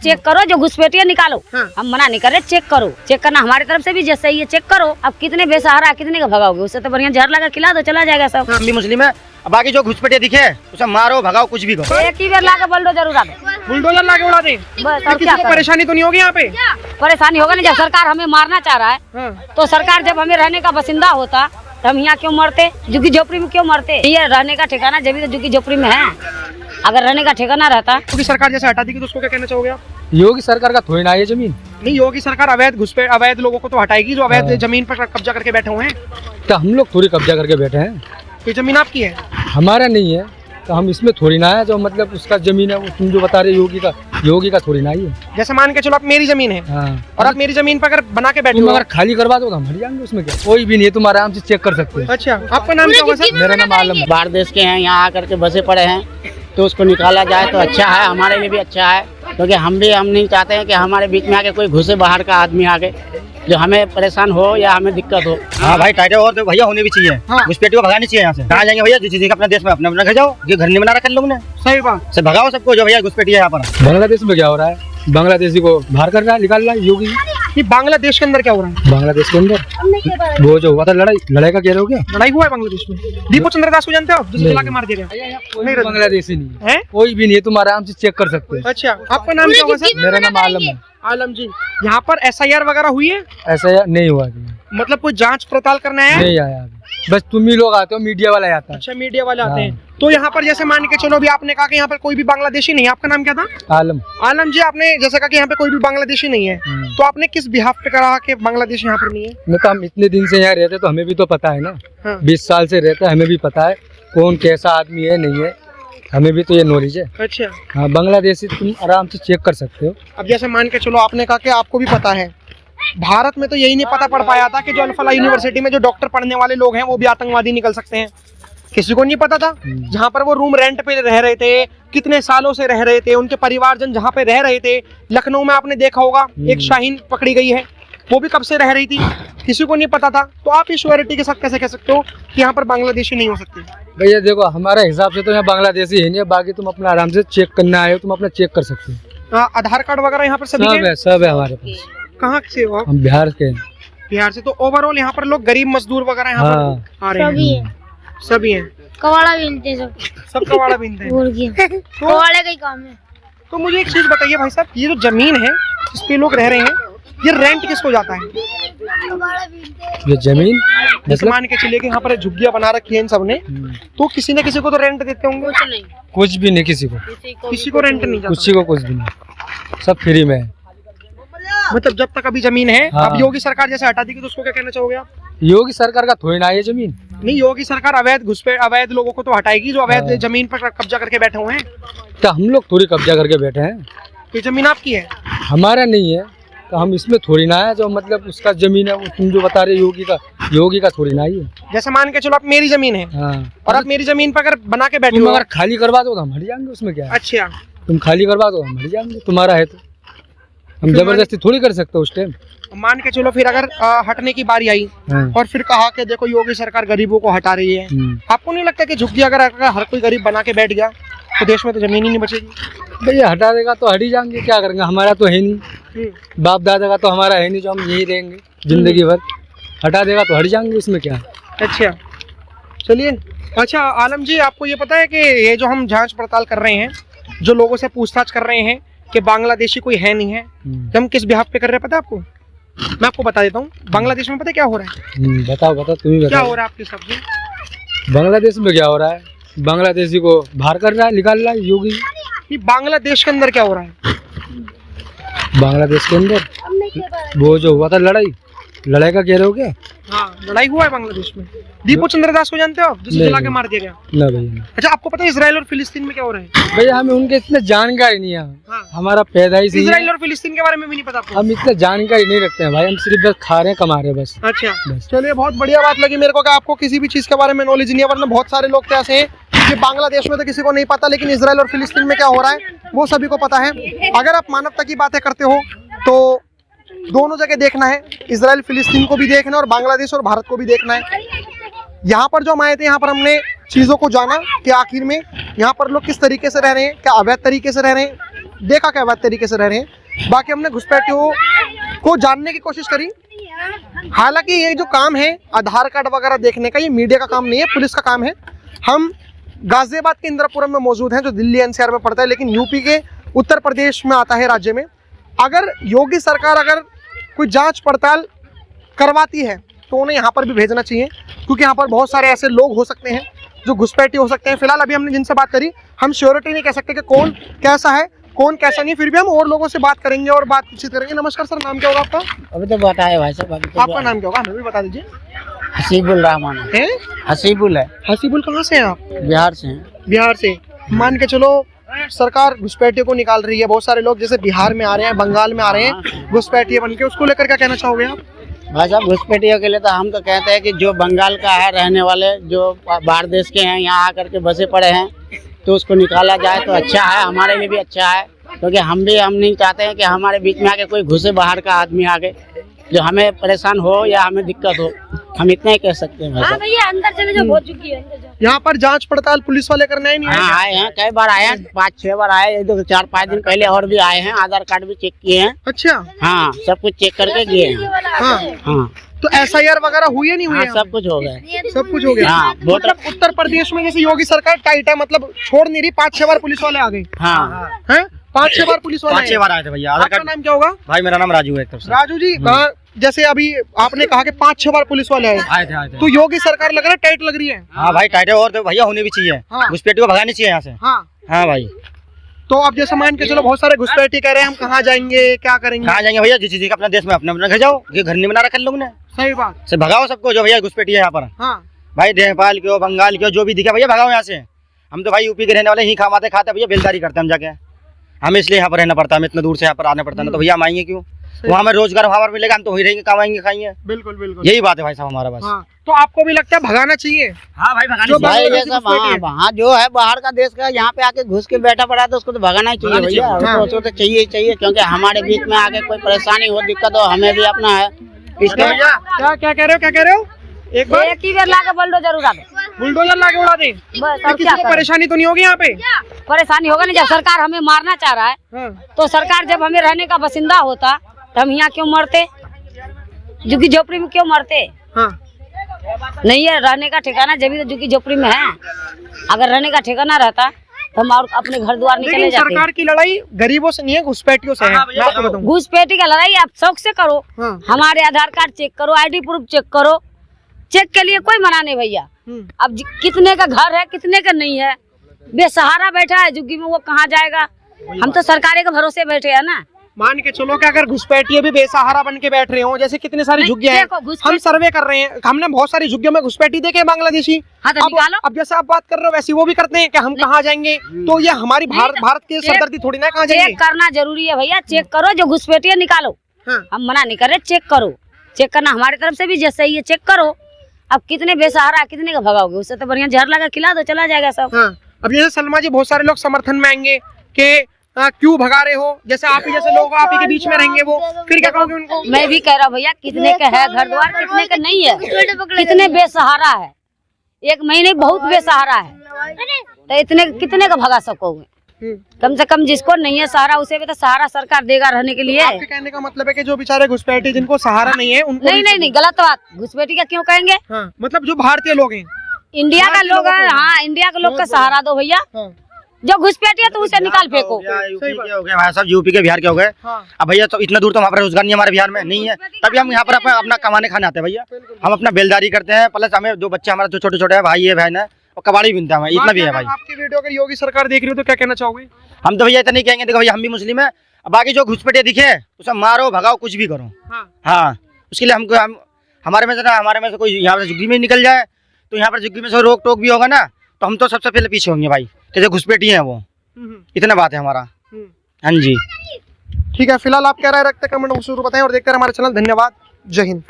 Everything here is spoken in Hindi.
चेक करो, जो घुसपैठिया निकालो। हाँ। हम मना नहीं कर रहे, चेक करो, चेक करना हमारी तरफ से भी जैसे ही है, चेक करो। अब कितने बेसहारा कितने का भगाओगे, उससे तो बढ़िया जहर लगा खिला दो, चला जाएगा सब। हम भी मुस्लिम है, बाकी जो घुसपैठिया दिखे उसे मारो भगाओ कुछ भी करो। एक ही बार ला के बुलडोजर उड़ा दो, बुलडोजर ला के उड़ा दे। बस। और किसी क्या को करें? परेशानी तो नहीं होगी यहाँ पे? परेशानी होगा नहीं, जब सरकार हमें मारना चाह रहा है हाँ। तो सरकार जब हमें रहने का बसिंदा होता तो हम यहाँ क्यों मरते, झुग्गी झोपड़ी में क्यों मरते? ये रहने का ठिकाना जब भी तो झुग्गी झोपड़ी में है, अगर रहने का ठिकाना रहता। क्योंकि सरकार जैसे हटा देगी तो उसको क्या कहना चाहोगे आप? योगी सरकार का थोड़ी ना है जमीन। नहीं, योगी सरकार अवैध लोगों को तो हटाएगी जो अवैध जमीन पर कब्जा करके बैठे हुए हैं। तो हम लोग थोड़ी कब्जा करके बैठे हैं, ये जमीन आपकी है? हमारा नहीं है, तो हम इसमें थोड़ी ना है, जो मतलब उसका जमीन है वो तुम जो बता रहे योगी का थोड़ी ना ही है। जैसे मान के चलो आप मेरी जमीन है हाँ। और आप मेरी जमीन पर अगर बना के बैठे तुम हो। अगर खाली करवा दो तो हम हट जाएंगे, उसमें क्या? कोई भी नहीं है, तुम आराम से चेक कर सकते हो। अच्छा, आपका नाम क्या होगा सर? मेरा नाम आलम है। बाहर देश के हैं, यहाँ आकर के बसे पड़े हैं, तो उसको निकाला जाए तो अच्छा है, हमारे लिए भी अच्छा है, क्योंकि हम नहीं चाहते हैं कि हमारे बीच में आके कोई घुसे बाहर का आदमी आके जो हमें परेशान हो या हमें दिक्कत हो। हाँ भाई, टाइटर और तो भैया होने भी चाहिए। हाँ। घुसपैठियों को भगानी चाहिए यहाँ से। कहाँ जाएंगे भैया, जिस चीज़ का अपना देश में अपना घर जाओ, ये घर नहीं बना रखा लोग ने। सही बात। से भगाओ सबको जो भैया घुसपैठिया यहाँ पर। बांग्लादेश में क्या हो रहा है? बांग्लादेशी को बाहर कर रहा है, निकाल रहा है योगी। ये बांग्लादेश के अंदर क्या हो रहा है? बांग्लादेश के अंदर वो जो हुआ था लड़ाई का कह रहे हो क्या? लड़ाई हुआ है बांग्लादेश में? दीपू चंद्र दास को जानते हो, जिसे जला के मार दिया गया? कोई बांग्लादेशी नहीं है? कोई भी नहीं है, तुम आराम से चेक कर सकते हो। अच्छा, आपका नाम क्या होगा सर? मेरा नाम आलम है। आलम जी, यहाँ पर SIR वगैरह हुई है? ऐसा नहीं हुआ अभी। मतलब कोई जांच पड़ताल करना है? नहीं आया अभी, बस तुम ही लोग आते हो, मीडिया वाला आता है। अच्छा, मीडिया वाले आते हैं। तो यहाँ पर जैसे मान के चलो, अभी आपने कहा कि यहाँ पर कोई भी बांग्लादेशी नहीं है, आपका नाम क्या था? आलम। आलम जी, आपने जैसे कहा कि यहाँ पे कोई भी बांग्लादेशी नहीं है, तो आपने किस बिहाफ पे कहा कि बांग्लादेश यहाँ पर नहीं है? नहीं तो हम इतने दिन से यहाँ रहते तो हमें भी तो पता है ना। हाँ। 20 साल से रहते हैं, हमें भी पता है कौन कैसा आदमी है नहीं है, हमें भी तो ये नॉलेज है। अच्छा। हाँ, बांग्लादेशी तुम आराम से चेक कर सकते हो। अब जैसे मान के चलो, आपने कहा कि आपको भी पता है, भारत में तो यही नहीं पता पड़ पाया था कि जो अल-फलाह यूनिवर्सिटी में जो डॉक्टर पढ़ने वाले लोग हैं वो भी आतंकवादी निकल सकते हैं। किसी को नहीं पता था। जहाँ पर वो रूम रेंट पे रह रहे थे, कितने सालों से रह रहे थे, उनके परिवारजन जहाँ पे रह रहे थे, लखनऊ में आपने देखा होगा एक शाहीन पकड़ी गई है, वो भी कब से रह रही थी, किसी को नहीं पता था। तो आप इस श्योरिटी के साथ कैसे कह सकते हो कि यहाँ पर बांग्लादेशी नहीं हो सकते? भैया देखो, हमारे हिसाब से तो यहाँ बांग्लादेशी है नहीं, बाकी तुम अपना आराम से चेक करना आए हो, तुम अपना चेक कर सकते हो। आधार कार्ड वगैरह यहाँ पर सब सभी है, सब है हमारे पास। कहाँ से हो आप? हम बिहार के हैं। बिहार से। तो ओवरऑल यहाँ पर लोग गरीब मजदूर वगैरह यहाँ पर आ रहे हैं? सभी हैं। कवाड़ा बीनते सब कवाड़ा बीनते हैं। कवाड़े का ही काम है। तो मुझे एक चीज बताइए भाई साहब, ये जो जमीन है जिस पे लोग रह रहे हैं, ये रेंट किसको जाता है? ये जमीन जैसे मान के चलिए कि यहाँ पर झुग्गियां बना रखी है इन सब ने, तो किसी न किसी को तो रेंट देते होंगे? कुछ भी नहीं, किसी को रेंट नहीं जाता। किसी को कुछ भी नहीं, सब फ्री में है। मतलब जब तक अभी जमीन है। हाँ। अब योगी सरकार जैसे हटा देगी तो उसको क्या कहना चाहोगे आप? योगी सरकार का थोड़ी ना है जमीन। नहीं, योगी सरकार अवैध लोगों को तो हटाएगी जो अवैध जमीन पर कब्जा करके बैठे हुए हैं। तो हम लोग थोड़ी कब्जा करके बैठे हैं, ये जमीन आपकी है? हमारा नहीं है, तो हम इसमें थोड़ी ना है, जो मतलब उसका जमीन है वो तुम जो बता रहे योगी का थोड़ी ना ही है। जैसे मान के चलो आप मेरी जमीन है। हाँ। और आप मेरी जमीन पर अगर बना के बैठे तुम हो, अगर खाली करवा दो तो हम हट जाएंगे, उसमें क्या है? अच्छा, तुम खाली करवा दो हम हट जाएंगे, तुम्हारा है तो हम जबरदस्ती थोड़ी कर सकते हो उस टाइम। मान के चलो फिर अगर हटने की बारी आई और फिर कहा कि देखो योगी सरकार गरीबों को हटा रही है, आपको नहीं लगता कि झुग्गी अगर हर कोई गरीब बना के बैठ गया तो देश में तो जमीन ही नहीं बचेगी? भैया हटा देगा तो हट ही जाएंगे, क्या करेंगे, हमारा तो है नहीं, बाप दादा का तो हमारा है नहीं जो हम यही रहेंगे जिंदगी भर। हटा देगा तो हट जाएंगे, इसमें क्या है? अच्छा, चलिए। अच्छा आलम जी, आपको ये पता है कि ये जो हम जांच पड़ताल कर रहे हैं, जो लोगों से पूछताछ कर रहे हैं कि बांग्लादेशी कोई है नहीं है, हम किस बिहाफ पे कर रहे हैं पता है आपको? मैं आपको बता देता हूँ। बांग्लादेश में पता है क्या हो रहा है? बताओ तुम ही बताओ। क्या हो रहा है आपके हिसाब से? बांग्लादेश में क्या हो रहा है? बांग्लादेशी को बाहर कर रहा है, निकाल रहा है योगी। ये बांग्लादेश के अंदर क्या हो रहा है? बांग्लादेश के अंदर वो जो हुआ था लड़ाई का कह रहे हो क्या? हाँ, लड़ाई हुआ है बांग्लादेश में। दीपू चंद्र दास को जानते हो, जिसे जला के मार दिया गया? ना भैया। अच्छा, आपको पता है इजराइल और फिलिस्तीन में क्या हो रहा है? भैया हमें उनके इतने जानकारी नहीं है। हाँ। हमारा पैदाइश ही इजराइल और फिलिस्तीन के बारे में भी नहीं पता आपको? हम इतना जानकारी नहीं रखते हैं भाई, हम सिर्फ बस खा रहे हैं, कमा रहे हैं बस। अच्छा, चलिए, बहुत बढ़िया बात लगी मेरे को कि आपको किसी भी चीज के बारे में नॉलेज नहीं है, वरना बहुत सारे लोग तो ऐसे हैं कि बांग्लादेश में तो किसी को नहीं पता, लेकिन इजराइल और फिलिस्तीन में क्या हो रहा है वो सभी को पता है। अगर आप मानवता की बातें करते हो तो दोनों जगह देखना है, इजराइल फिलिस्तीन को भी देखना है और बांग्लादेश और भारत को भी देखना है। यहाँ पर जो हम आए थे, यहाँ पर हमने चीज़ों को जाना कि आखिर में यहाँ पर लोग किस तरीके से रह रहे हैं, क्या अवैध तरीके से रह रहे हैं, देखा क्या बात तरीके से रह रहे हैं। बाकी हमने घुसपैठियों को जानने की कोशिश करी। हालांकि ये जो काम है आधार कार्ड वगैरह देखने का, ये मीडिया का काम नहीं है, पुलिस का काम है। हम गाजियाबाद के इंदिरापुरम में मौजूद हैं जो दिल्ली एनसीआर में पड़ता है, लेकिन यूपी के उत्तर प्रदेश में आता है राज्य में। अगर योगी सरकार अगर कोई जांच पड़ताल करवाती है तो उन्हें यहाँ पर भी भेजना चाहिए, क्योंकि यहाँ पर बहुत सारे ऐसे लोग हो सकते हैं जो घुसपैठी हो सकते हैं। फिलहाल अभी हमने जिनसे बात करी, हम श्योरिटी नहीं कह सकते कि कौन कैसा है कौन कैसा नहीं, फिर भी हम और लोगों से बात करेंगे और बातचीत करेंगे। नमस्कार सर, नाम क्या होगा आपका? अभी तो बताया भाई साहब, अभी तो आपका नाम क्या होगा, हमें भी बता दीजिए। हसीबुल रहमान हैं? हसीबुल है, हसीबुल कहाँ से हैं आप? बिहार से हैं। बिहार से। मान के चलो सरकार घुसपैठियों को निकाल रही है, बहुत सारे लोग जैसे बिहार में आ रहे हैं, बंगाल में आ रहे हैं घुसपैठिए बन के, उसको लेकर क्या कहना चाहोगे आप? भाई साहब घुसपैठियों के लिए तो हम तो कहते हैं कि जो बंगाल का है रहने वाले, जो बाहर देश के हैं, यहाँ आकर के बसे पड़े हैं, तो उसको निकाला जाए तो अच्छा है, हमारे लिए भी अच्छा है। क्योंकि हम नहीं चाहते हैं कि हमारे बीच में आके कोई घुसे बाहर का आदमी आके जो हमें परेशान हो या हमें दिक्कत हो, हम इतना ही कह सकते हैं भाई साहब। भैया अंदर चले जाओ, बहुत चुकी है। यहाँ पर जांच पड़ताल पुलिस वाले करने नहीं आए? हाँ आए हैं, कई बार आए हैं, 5-6 बार आए, 4-5 दिन पहले और भी आए हैं, आधार कार्ड भी चेक किए हैं। अच्छा। हाँ सब कुछ चेक करके गए हैं। हाँ हाँ तो SIR वगैरह हुई है नहीं हुई हाँ है? सब कुछ हो गया, सब कुछ हो गया। हाँ, मतलब उत्तर प्रदेश में जैसे योगी सरकार टाइट है, मतलब छोड़ नहीं रही, 5-6 बार पुलिस वाले आ गए हाँ हैं, 5-6 बार पुलिस वाले 5-6 बार आए थे भैया। आधार आपका कार्ड। नाम क्या होगा? भाई मेरा नाम राजू है एक तरफ से। राजू जी, कहाँ जैसे अभी आपने कहा कि 5-6 बार पुलिस वाले आए थे। तो योगी सरकार लग रहा है टाइट लग रही है। हाँ भाई टाइट है, और तो भैया होनी भी चाहिए, हाँ। घुसपैठी को भगानी चाहिए यहाँ से। हाँ हाँ भाई। तो अब जैसे मान के चलो बहुत सारे घुसपैठी कह रहे हैं हम कहाँ जाएंगे क्या करेंगे? कहाँ जाएंगे भैया, जिस चीज का अपने देश में अपने अपना घर जाओ, ये घर नहीं बना रखा लोग ने, सही बात। से भगाओ सबको जो भैया घुसपैठी है यहाँ पर। हाँ भाई नेपाल के हो, बंगाल के हो, जो भी दिखे भैया भगाओ यहाँ से। हम तो भाई यूपी के रहने वाले ही खाते खाते भैया बेलदारी करते हैं हम जाके, हमें इसलिए यहाँ पर रहना पड़ता है, हमें इतना दूर से यहाँ पर आना पड़ता है ना, तो भैया हम आएंगे क्यों? वहाँ हमें रोजगार वहाँ पर मिलेगा, हम तो वही रहेंगे, कमाएंगे खाएंगे। बिल्कुल बिल्कुल, यही बात है भाई साहब हमारा बस। हाँ तो आपको भी लगता है भगाना चाहिए? हाँ भाई भगानी जो चाहिए। भाई ये सब वहाँ जो है बाहर का देश का, यहाँ पे आके घुस के बैठा पड़ा है तो उसको तो भगाना ही चाहिए भैया, हाँ। उसको तो चाहिए ही चाहिए, क्योंकि हमारे बीच में आके कोई परेशानी हो, दिक्कत हो, हमें भी अपना है इसलिए। क्या कह रहे हो? एक बार एक ही बार लाके बुलडोजर उड़ा दे, बुलडोजर लाके उड़ा दे, बस और किसी क्या को करें? परेशानी तो नहीं होगी यहाँ पे? परेशानी होगा नहीं, जब सरकार हमें मारना चाह रहा है हाँ। तो सरकार जब हमें रहने का बसिंदा होता तो हम यहाँ क्यों मरते, झुग्गी झोपड़ी में क्यों मरते? हाँ नहीं है रहने का ठिकाना, जब भी तो झुग्गी झोपड़ी में है। अगर रहने का ठिकाना रहता तो हम और अपने घर द्वार निकले लेकिन जाते। सरकार की लड़ाई गरीबों से नहीं है, घुसपैठियों से है। मैं आपको बताऊं। घुसपैठी का लड़ाई आप शौक से करो, हाँ। हमारे आधार कार्ड चेक करो, ID प्रूफ चेक करो, चेक के लिए कोई मना नहीं भैया। अब कितने का घर है कितने का नहीं है, बेसहारा बैठा है झुग्गी में, वो कहाँ जाएगा? हम तो सरकार के भरोसे बैठे हैं ना। मान के चलो कि अगर घुसपैठिए भी बेसहारा बन के बैठ रहे हो, जैसे कितने सारी नहीं, झुग्गियां हैं, देखो, घुसपैठ- हम सर्वे कर रहे हैं, हमने बहुत सारी झुग्गियों में घुसपैठी देखे हैं बांग्लादेशी। हाँ तो निकालो। अब जैसे आप बात कर रहे हो वैसे वो भी करते हैं कि हम कहाँ जाएंगे, तो ये हमारी भारत की सरदर्दी थोड़ी ना, कहाँ जाएंगे? चेक करना जरूरी है भैया, चेक करो, जो घुसपैठी है निकालो। हाँ। हम मना नहीं कर रहे, चेक करो, चेक करना हमारी तरफ से भी जैसे ही है, चेक करो। अब कितने बेसहारा कितने का भगाओगे, उससे तो बढ़िया जहर लगा खिला दो, चला जाएगा सब। हाँ। अब जैसे सलमा जी, बहुत सारे लोग समर्थन में आएंगे कि क्यों भगा रहे हो, जैसे आप ही जैसे लोग आप ही के बीच में रहेंगे, वो फिर क्या कहोगे उनको? मैं भी कह रहा हूँ भैया, कितने का है घर द्वार, कितने का नहीं है, कितने बेसहारा है, 1 महीने बहुत बेसहारा है, तो इतने कितने का भगा सकोगे? कम से कम जिसको नहीं है सहारा, उसे भी तो सहारा सरकार देगा रहने के लिए। आपके कहने का मतलब है कि जो बेचारे घुसपैठी जिनको सहारा नहीं है उनको नहीं गलत बात, घुसपैठी का क्यों कहेंगे? हाँ, मतलब जो भारतीय लोग हैं, इंडिया का लोग है, हाँ इंडिया के लोग का सहारा दो भैया। हाँ। जो घुसपैठी है तो उसे निकाल फेंको। यूपी के हो गए भाई साहब, यूपी के बिहार के हो गए। हाँ। अब भैया तो इतना दूर तो वहाँ पर रोजगार नहीं है, हमारे बिहार में नहीं है, तभी हम यहाँ पर अपना कमाने खाने आते हैं भैया। हम अपना बेलदारी करते हैं, प्लस हमें जो बच्चे हमारा जो छोटे छोटे है भाई है बहन है, और कबाड़ी बिनता है, इतना भी है भाई। आपकी वीडियो अगर योगी सरकार देख रही हो तो क्या कहना चाहोगे? हम तो भैया इतना नहीं कहेंगे, देखो भैया हम भी मुस्लिम है, बाकी जो घुसपैठिए दिखे उसे मारो भगाओ कुछ भी करो। हाँ उसके लिए हमको हमारे में से कोई यहाँ से झुग्गी में निकल जाए तो यहाँ पर झुग्गी में से रोक टोक भी होगा ना, तो हम तो सबसे पहले पीछे होंगे भाई, कि जो घुसपैठी है वो। इतना बात है हमारा। हाँ जी ठीक है, फिलहाल आप क्या राय रखते हैं कमेंट जरूर बताएं और देखते रहे हमारा चैनल। धन्यवाद, जय हिंद।